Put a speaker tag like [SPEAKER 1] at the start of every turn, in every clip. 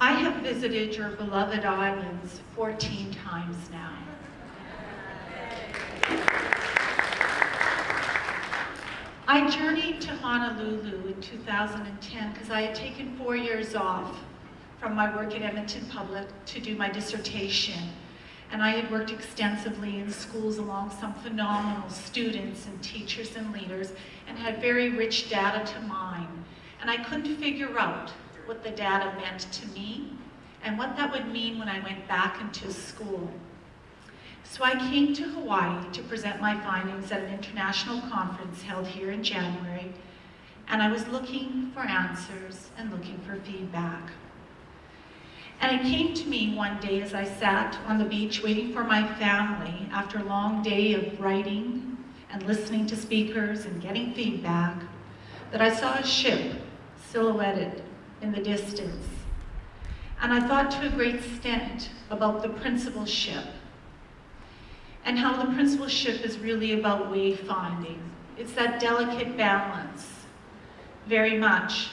[SPEAKER 1] I have visited your beloved islands 14 times now. I journeyed to Honolulu in 2010 because I had taken 4 years off from my work at Edmonton Public to do my dissertation. And I had worked extensively in schools along some phenomenal students and teachers and leaders and had very rich data to mine. And I couldn't figure out what the data meant to me and what that would mean when I went back into school. So I came to Hawaii to present my findings at an international conference held here in January, and I was looking for answers and looking for feedback. And it came to me one day as I sat on the beach waiting for my family after a long day of writing and listening to speakers and getting feedback, that I saw a ship silhouetted in the distance. And I thought to a great extent about the principal ship and how the principal ship is really about wayfinding. It's that delicate balance, very much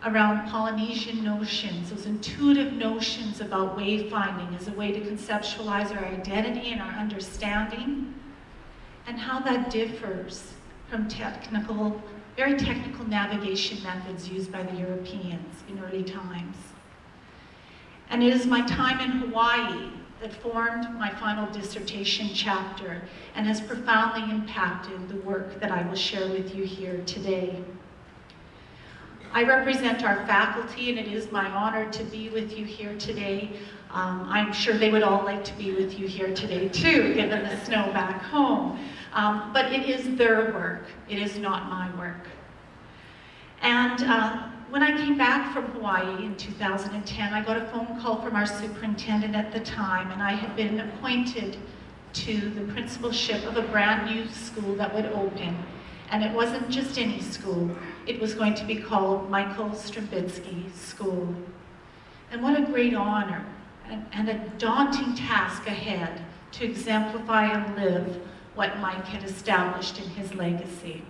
[SPEAKER 1] around Polynesian notions, those intuitive notions about wayfinding as a way to conceptualize our identity and our understanding, and how that differs from very technical navigation methods used by the Europeans in early times. And it is my time in Hawaii that formed my final dissertation chapter and has profoundly impacted the work that I will share with you here today. I represent our faculty, and it is my honor to be with you here today. I'm sure they would all like to be with you here today too, given the snow back home. But it is their work, it is not my work. And when I came back from Hawaii in 2010, I got a phone call from our superintendent at the time, and I had been appointed to the principalship of a brand new school that would open. And it wasn't just any school, it was going to be called Michael Strembitsky School. And what a great honor and a daunting task ahead to exemplify and live what Mike had established in his legacy.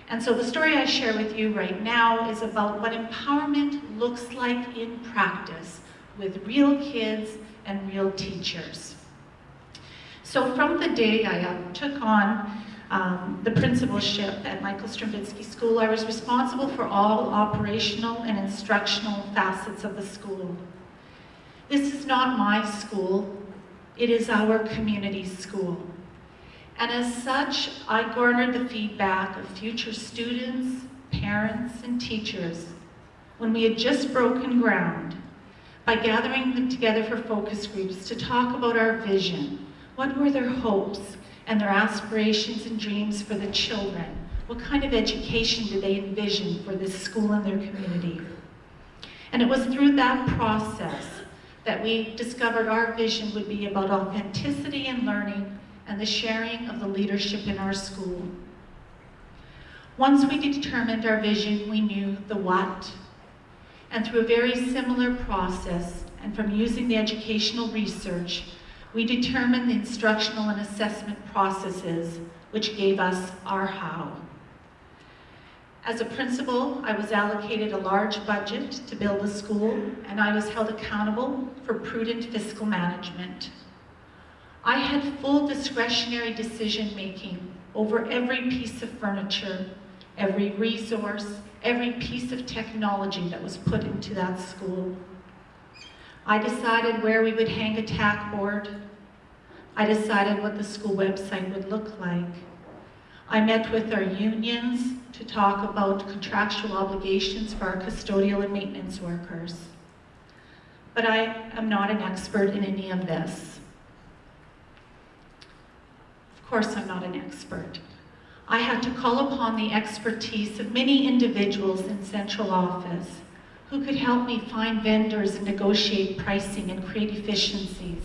[SPEAKER 1] And so the story I share with you right now is about what empowerment looks like in practice with real kids and real teachers. So from the day I took on the principalship at Michael Strembitsky School, I was responsible for all operational and instructional facets of the school. This is not my school, it is our community school. And as such, I garnered the feedback of future students, parents, and teachers when we had just broken ground by gathering them together for focus groups to talk about our vision. What were their hopes and their aspirations and dreams for the children? What kind of education did they envision for this school and their community? And it was through that process that we discovered our vision would be about authenticity and learning and the sharing of the leadership in our school. Once we determined our vision, we knew the what. And through a very similar process, and from using the educational research, we determined the instructional and assessment processes, which gave us our how. As a principal, I was allocated a large budget to build the school, and I was held accountable for prudent fiscal management. I had full discretionary decision-making over every piece of furniture, every resource, every piece of technology that was put into that school. I decided where we would hang a tack board. I decided what the school website would look like. I met with our unions to talk about contractual obligations for our custodial and maintenance workers. But I am not an expert in any of this. Of course, I'm not an expert. I had to call upon the expertise of many individuals in central office who could help me find vendors and negotiate pricing and create efficiencies.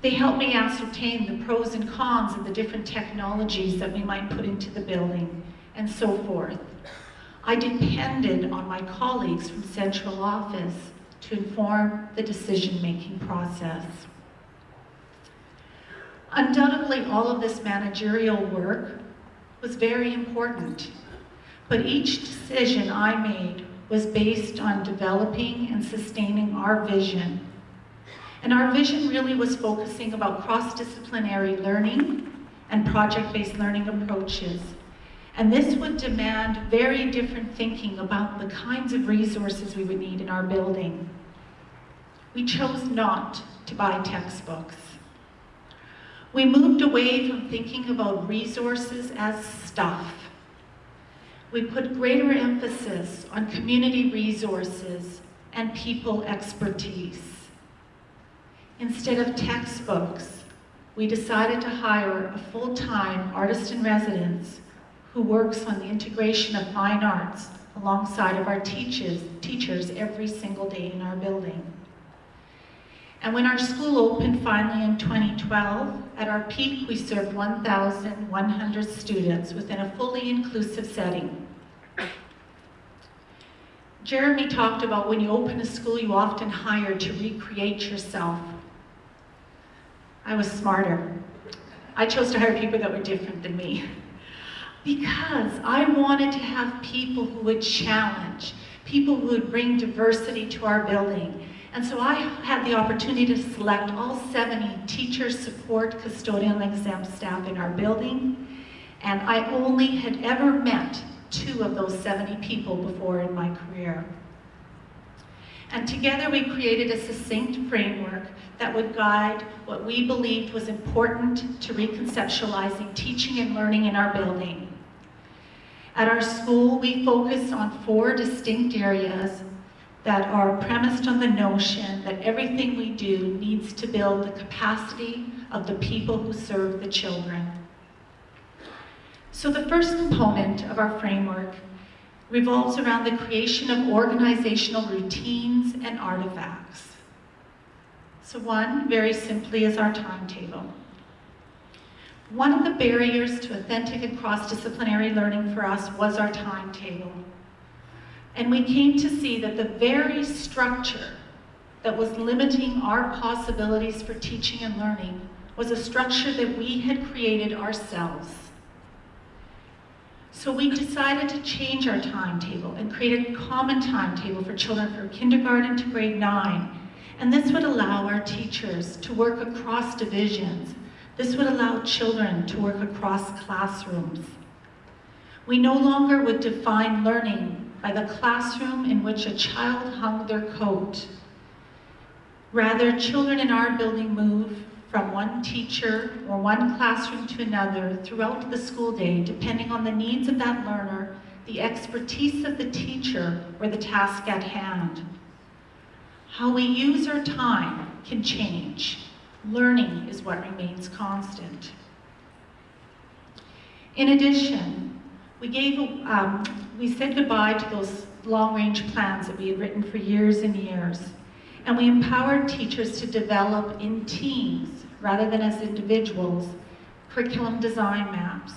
[SPEAKER 1] They helped me ascertain the pros and cons of the different technologies that we might put into the building, and so forth. I depended on my colleagues from central office to inform the decision-making process. Undoubtedly, all of this managerial work was very important, but each decision I made was based on developing and sustaining our vision. And our vision really was focusing about cross-disciplinary learning and project-based learning approaches. And this would demand very different thinking about the kinds of resources we would need in our building. We chose not to buy textbooks. We moved away from thinking about resources as stuff. We put greater emphasis on community resources and people expertise. Instead of textbooks, we decided to hire a full-time artist-in-residence who works on the integration of fine arts alongside of our teachers every single day in our building. And when our school opened finally in 2012, at our peak we served 1,100 students within a fully inclusive setting. Jeremy talked about when you open a school you often hire to recreate yourself. I was smarter. I chose to hire people that were different than me, because I wanted to have people who would challenge, people who would bring diversity to our building. And so I had the opportunity to select all 70 teacher support, custodial, and exempt staff in our building. And I only had ever met 2 of those 70 people before in my career. And together we created a succinct framework that would guide what we believed was important to reconceptualizing teaching and learning in our building. At our school, we focus on 4 distinct areas that are premised on the notion that everything we do needs to build the capacity of the people who serve the children. So the first component of our framework revolves around the creation of organizational routines and artifacts. So one, very simply, is our timetable. One of the barriers to authentic and cross-disciplinary learning for us was our timetable. And we came to see that the very structure that was limiting our possibilities for teaching and learning was a structure that we had created ourselves. So we decided to change our timetable and create a common timetable for children from kindergarten to grade 9. And this would allow our teachers to work across divisions. This would allow children to work across classrooms. We no longer would define learning by the classroom in which a child hung their coat. Rather, children in our building move from one teacher or one classroom to another throughout the school day, depending on the needs of that learner, the expertise of the teacher, or the task at hand. How we use our time can change. Learning is what remains constant. In addition, we said goodbye to those long-range plans that we had written for years and years. And we empowered teachers to develop in teams, rather than as individuals, curriculum design maps.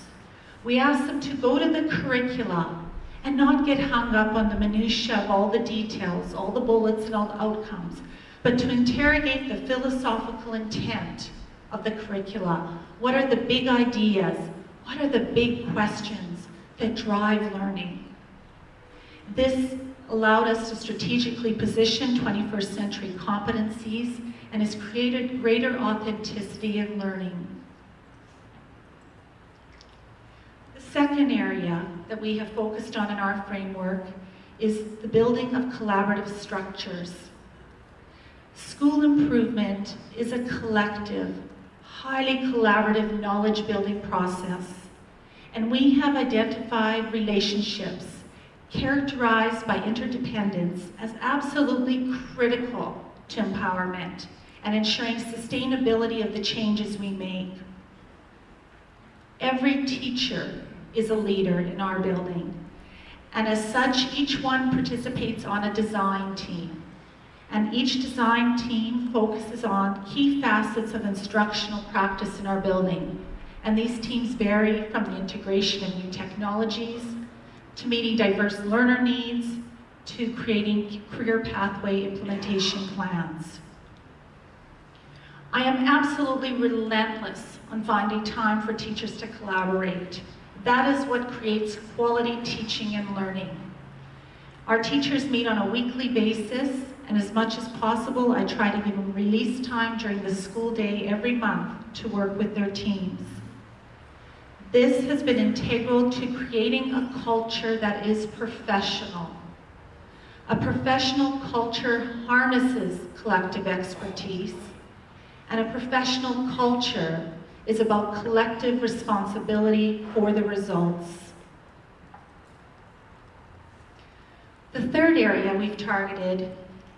[SPEAKER 1] We asked them to go to the curricula and not get hung up on the minutiae of all the details, all the bullets and all the outcomes, but to interrogate the philosophical intent of the curricula. What are the big ideas? What are the big questions that drive learning? This allowed us to strategically position 21st century competencies and has created greater authenticity in learning. The second area that we have focused on in our framework is the building of collaborative structures. School improvement is a collective, highly collaborative knowledge building process, and we have identified relationships characterized by interdependence as absolutely critical to empowerment and ensuring sustainability of the changes we make. Every teacher is a leader in our building, and as such, each one participates on a design team. And each design team focuses on key facets of instructional practice in our building. And these teams vary from the integration of new technologies, to meeting diverse learner needs, to creating career pathway implementation plans. I am absolutely relentless on finding time for teachers to collaborate. That is what creates quality teaching and learning. Our teachers meet on a weekly basis, and as much as possible, I try to give them release time during the school day every month to work with their teams. This has been integral to creating a culture that is professional. A professional culture harnesses collective expertise, and a professional culture is about collective responsibility for the results. The third area we've targeted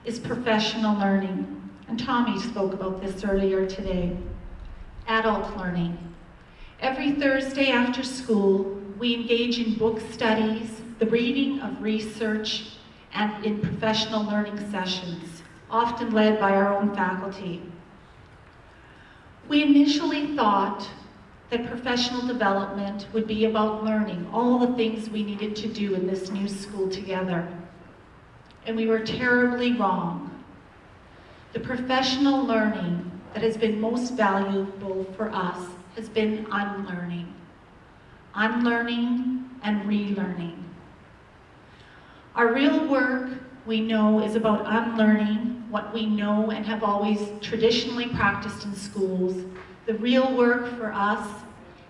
[SPEAKER 1] is professional learning, and Tommy spoke about this earlier today. Adult learning. Every Thursday after school, we engage in book studies, the reading of research, and in professional learning sessions, often led by our own faculty. We initially thought that professional development would be about learning all the things we needed to do in this new school together. And we were terribly wrong. The professional learning that has been most valuable for us has been unlearning. Unlearning and relearning. Our real work, we know, is about unlearning what we know and have always traditionally practiced in schools. The real work for us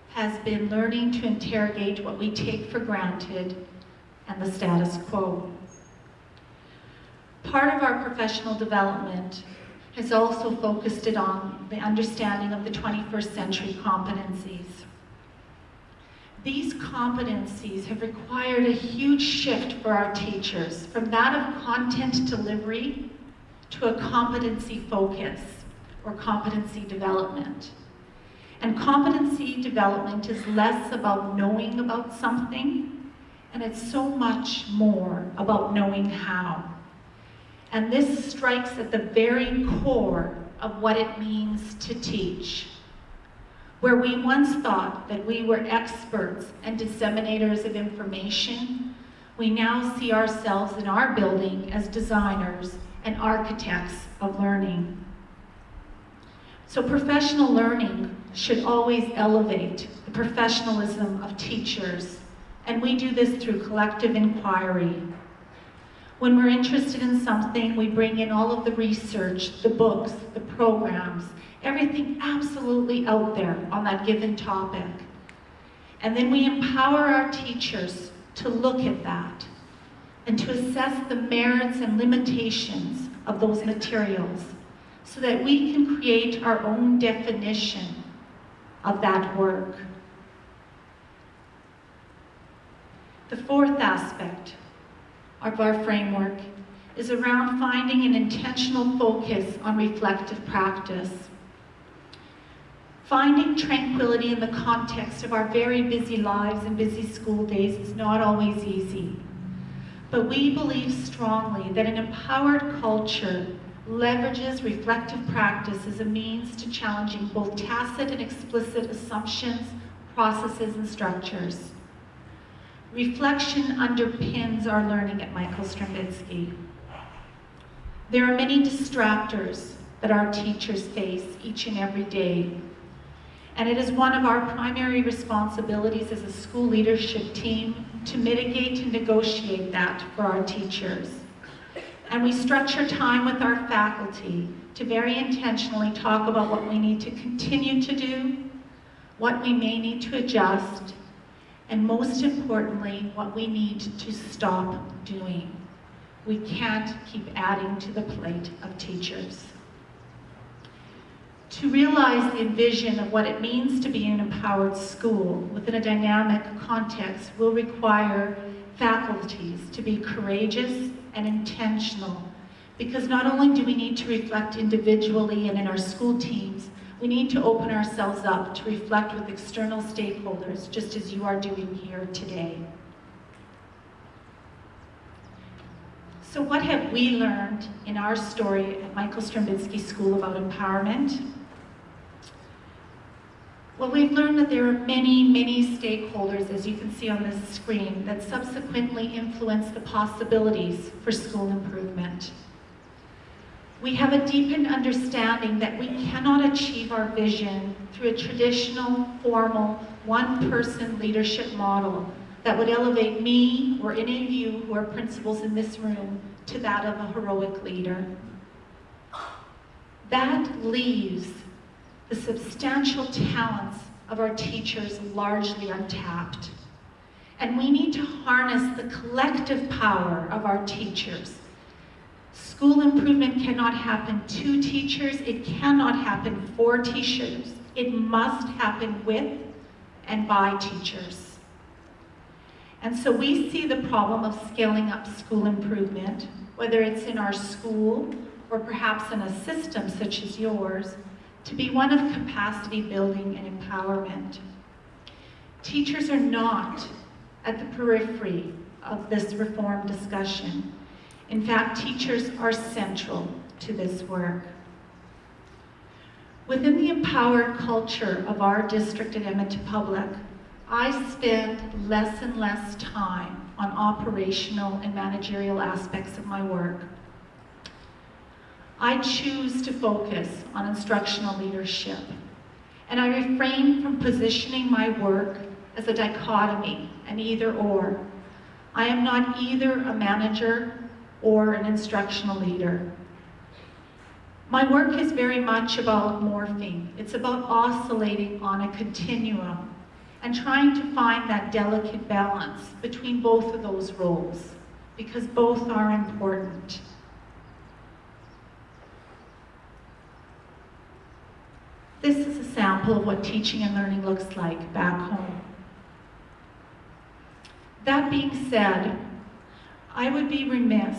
[SPEAKER 1] has been learning to interrogate what we take for granted and the status quo. Part of our professional development has also focused it on the understanding of the 21st century competencies. These competencies have required a huge shift for our teachers, from that of content delivery to a competency focus or competency development. And competency development is less about knowing about something, and it's so much more about knowing how. And this strikes at the very core of what it means to teach. Where we once thought that we were experts and disseminators of information, we now see ourselves in our building as designers and architects of learning. So professional learning should always elevate the professionalism of teachers, and we do this through collective inquiry. When we're interested in something, we bring in all of the research, the books, the programs, everything absolutely out there on that given topic. And then we empower our teachers to look at that and to assess the merits and limitations of those materials so that we can create our own definition of that work. The fourth aspect of our framework is around finding an intentional focus on reflective practice. Finding tranquility in the context of our very busy lives and busy school days is not always easy. But we believe strongly that an empowered culture leverages reflective practice as a means to challenging both tacit and explicit assumptions, processes, and structures. Reflection underpins our learning at Michael Strembitsky. There are many distractors that our teachers face each and every day. And it is one of our primary responsibilities as a school leadership team to mitigate and negotiate that for our teachers. And we structure time with our faculty to very intentionally talk about what we need to continue to do, what we may need to adjust, and most importantly, what we need to stop doing. We can't keep adding to the plate of teachers. To realize the vision of what it means to be an empowered school within a dynamic context will require faculties to be courageous and intentional, because not only do we need to reflect individually and in our school teams, we need to open ourselves up to reflect with external stakeholders, just as you are doing here today. So what have we learned in our story at Michael Strembitsky School about empowerment? Well, we've learned that there are many, many stakeholders, as you can see on this screen, that subsequently influence the possibilities for school improvement. We have a deepened understanding that we cannot achieve our vision through a traditional, formal, one-person leadership model that would elevate me or any of you who are principals in this room to that of a heroic leader. That leaves the substantial talents of our teachers largely untapped. And we need to harness the collective power of our teachers. School improvement cannot happen to teachers. It cannot happen for teachers. It must happen with and by teachers. And so we see the problem of scaling up school improvement, whether it's in our school or perhaps in a system such as yours, to be one of capacity building and empowerment. Teachers are not at the periphery of this reform discussion. In fact, teachers are central to this work. Within the empowered culture of our district at Edmonton Public, I spend less and less time on operational and managerial aspects of my work. I choose to focus on instructional leadership, and I refrain from positioning my work as a dichotomy, an either or. I am not either a manager or an instructional leader. My work is very much about morphing. It's about oscillating on a continuum and trying to find that delicate balance between both of those roles, because both are important. This is a sample of what teaching and learning looks like back home. That being said, I would be remiss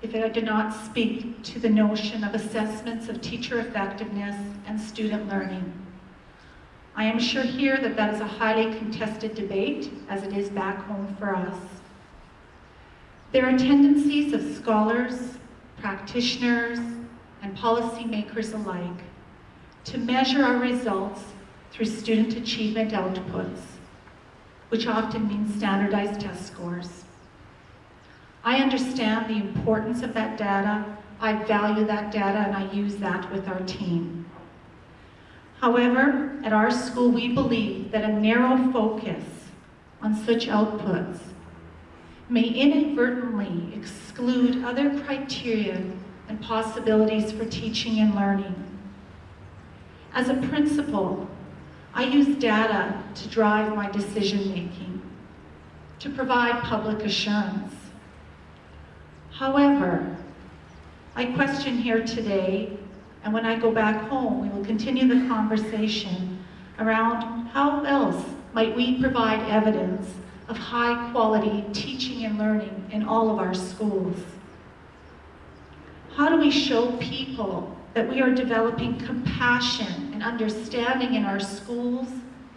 [SPEAKER 1] if I did not speak to the notion of assessments of teacher effectiveness and student learning. I am sure here that that is a highly contested debate, as it is back home for us. There are tendencies of scholars, practitioners, and policymakers alike to measure our results through student achievement outputs, which often means standardized test scores. I understand the importance of that data, I value that data, and I use that with our team. However, at our school, we believe that a narrow focus on such outputs may inadvertently exclude other criteria and possibilities for teaching and learning. As a principal, I use data to drive my decision-making, to provide public assurance. However, I question here today, and when I go back home, we will continue the conversation around how else might we provide evidence of high-quality teaching and learning in all of our schools. How do we show people that we are developing compassion and understanding in our schools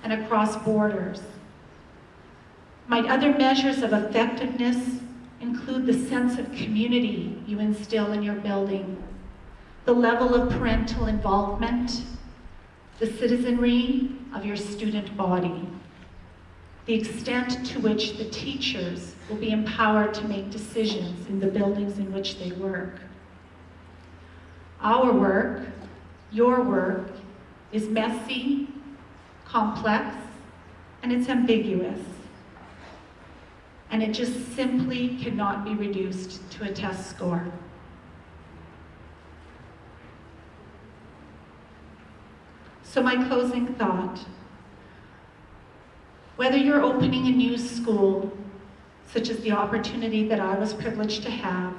[SPEAKER 1] and across borders? Might other measures of effectiveness include the sense of community you instill in your building, the level of parental involvement, the citizenry of your student body, the extent to which the teachers will be empowered to make decisions in the buildings in which they work? Our work, your work, is messy, complex, and it's ambiguous. And it just simply cannot be reduced to a test score. So my closing thought: whether you're opening a new school, such as the opportunity that I was privileged to have,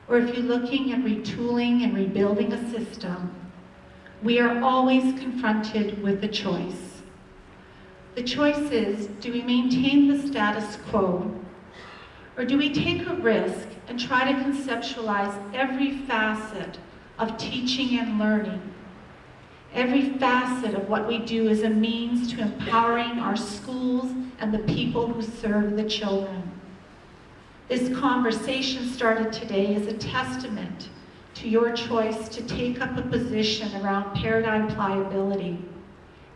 [SPEAKER 1] or if you're looking at retooling and rebuilding a system, we are always confronted with a choice. The choice is, do we maintain the status quo, or do we take a risk and try to conceptualize every facet of teaching and learning, every facet of what we do as a means to empowering our schools and the people who serve the children? This conversation started today as a testament to your choice to take up a position around paradigm pliability.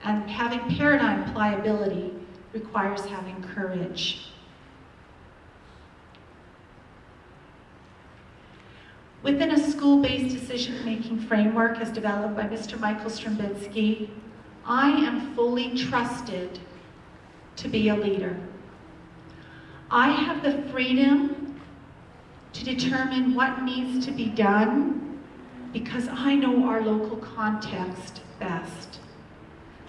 [SPEAKER 1] And having paradigm pliability requires having courage. Within a school-based decision-making framework as developed by Mr. Michael Strembitsky, I am fully trusted to be a leader. I have the freedom to determine what needs to be done because I know our local context best.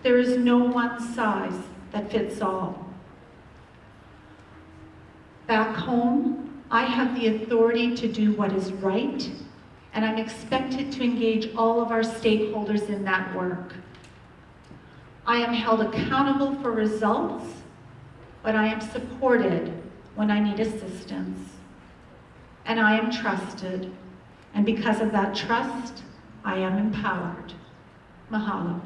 [SPEAKER 1] There is no one size that fits all. Back home, I have the authority to do what is right, and I'm expected to engage all of our stakeholders in that work. I am held accountable for results, but I am supported when I need assistance. And I am trusted, and because of that trust, I am empowered. Mahalo.